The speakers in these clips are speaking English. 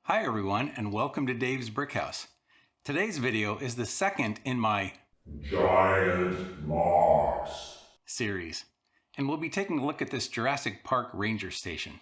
Hi everyone, and welcome to Dave's Brick House. Today's video is the second in my Giant MOCs series, and we'll be taking a look at this Jurassic Park Ranger Station.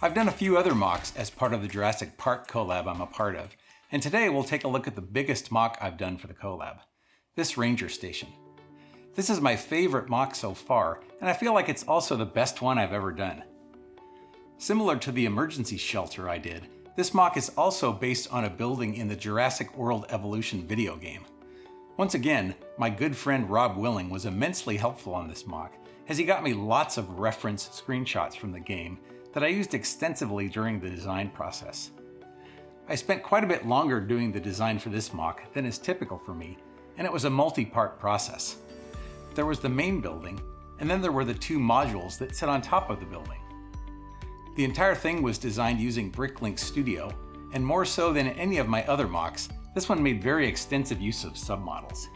I've done a few other MOCs as part of the Jurassic Park collab I'm a part of, and today we'll take a look at the biggest MOC I've done for the collab, this Ranger Station. This is my favorite MOC so far, and I feel like it's also the best one I've ever done. Similar to the emergency shelter I did, this MOC is also based on a building in the Jurassic World Evolution video game. Once again, my good friend Rob Willing was immensely helpful on this MOC, as he got me lots of reference screenshots from the game that I used extensively during the design process. I spent quite a bit longer doing the design for this MOC than is typical for me, and it was a multi-part process. There was the main building, and then there were the two modules that sit on top of the building. The entire thing was designed using Bricklink Studio, and more so than any of my other MOCs, this one made very extensive use of submodels.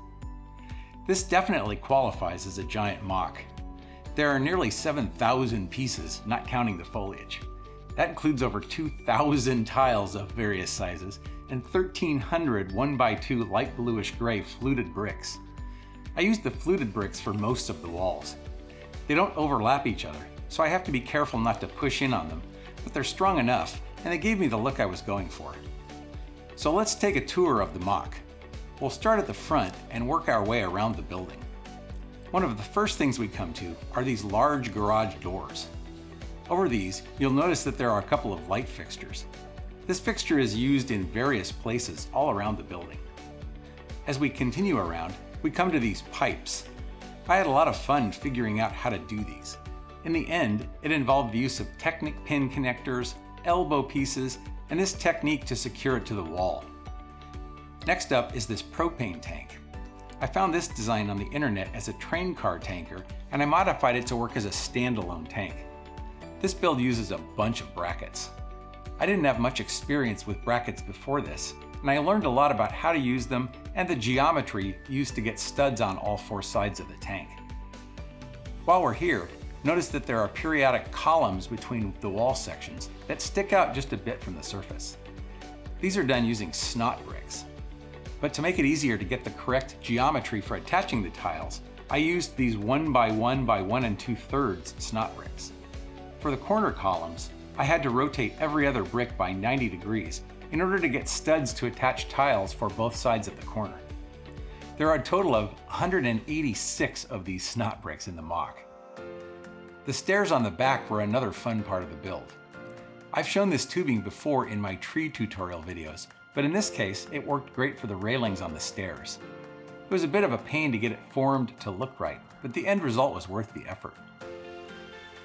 This definitely qualifies as a giant MOC. There are nearly 7,000 pieces, not counting the foliage. That includes over 2,000 tiles of various sizes and 1,300 1x2 light bluish gray fluted bricks. I used the fluted bricks for most of the walls. They don't overlap each other, so I have to be careful not to push in on them, but they're strong enough and they gave me the look I was going for. So let's take a tour of the MOC. We'll start at the front and work our way around the building. One of the first things we come to are these large garage doors. Over these, you'll notice that there are a couple of light fixtures. This fixture is used in various places all around the building. As we continue around, we come to these pipes. I had a lot of fun figuring out how to do these. In the end, it involved the use of Technic pin connectors, elbow pieces, and this technique to secure it to the wall. Next up is this propane tank. I found this design on the internet as a train car tanker, and I modified it to work as a standalone tank. This build uses a bunch of brackets. I didn't have much experience with brackets before this, and I learned a lot about how to use them and the geometry used to get studs on all four sides of the tank. While we're here, notice that there are periodic columns between the wall sections that stick out just a bit from the surface. These are done using snot bricks. But to make it easier to get the correct geometry for attaching the tiles, I used these 1x1 by 1 2/3 snot bricks. For the corner columns, I had to rotate every other brick by 90 degrees in order to get studs to attach tiles for both sides of the corner. There are a total of 186 of these snot bricks in the MOC. The stairs on the back were another fun part of the build. I've shown this tubing before in my tree tutorial videos, but in this case, it worked great for the railings on the stairs. It was a bit of a pain to get it formed to look right, but the end result was worth the effort.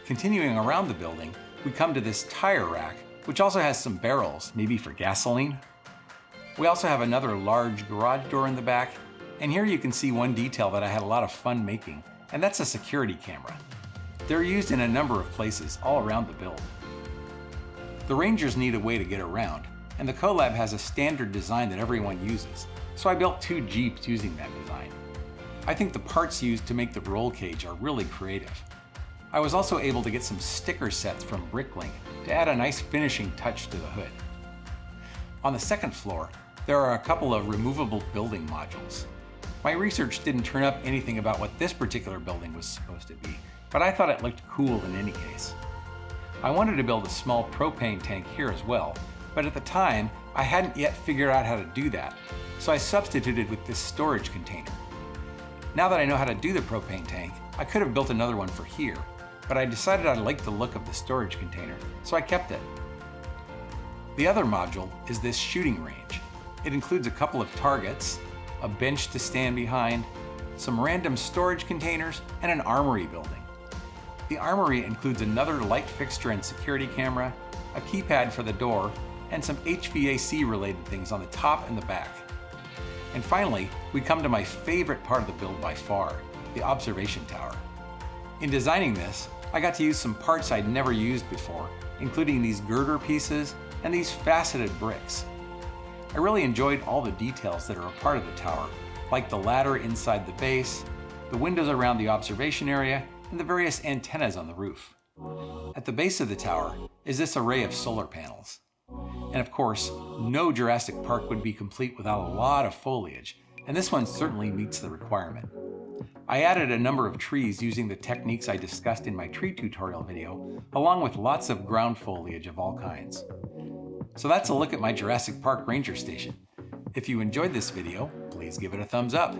Continuing around the building, we come to this tire rack, which also has some barrels, maybe for gasoline. We also have another large garage door in the back, and here you can see one detail that I had a lot of fun making, and that's a security camera. They're used in a number of places all around the build. The Rangers need a way to get around, and the collab has a standard design that everyone uses, so I built two Jeeps using that design. I think the parts used to make the roll cage are really creative. I was also able to get some sticker sets from Bricklink to add a nice finishing touch to the hood. On the second floor, there are a couple of removable building modules. My research didn't turn up anything about what this particular building was supposed to be, but I thought it looked cool in any case. I wanted to build a small propane tank here as well, but at the time, I hadn't yet figured out how to do that, so I substituted with this storage container. Now that I know how to do the propane tank, I could have built another one for here, but I decided I liked the look of the storage container, so I kept it. The other module is this shooting range. It includes a couple of targets, a bench to stand behind, some random storage containers, and an armory building. The armory includes another light fixture and security camera, a keypad for the door, and some HVAC related things on the top and the back. And finally, we come to my favorite part of the build by far, the observation tower. In designing this, I got to use some parts I'd never used before, including these girder pieces, and these faceted bricks. I really enjoyed all the details that are a part of the tower, like the ladder inside the base, the windows around the observation area, and the various antennas on the roof. At the base of the tower is this array of solar panels. And of course, no Jurassic Park would be complete without a lot of foliage, and this one certainly meets the requirement. I added a number of trees using the techniques I discussed in my tree tutorial video, along with lots of ground foliage of all kinds. So that's a look at my Jurassic Park Ranger Station. If you enjoyed this video, please give it a thumbs up.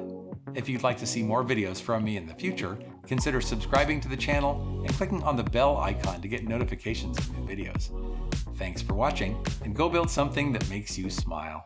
If you'd like to see more videos from me in the future, consider subscribing to the channel and clicking on the bell icon to get notifications of new videos. Thanks for watching, and go build something that makes you smile.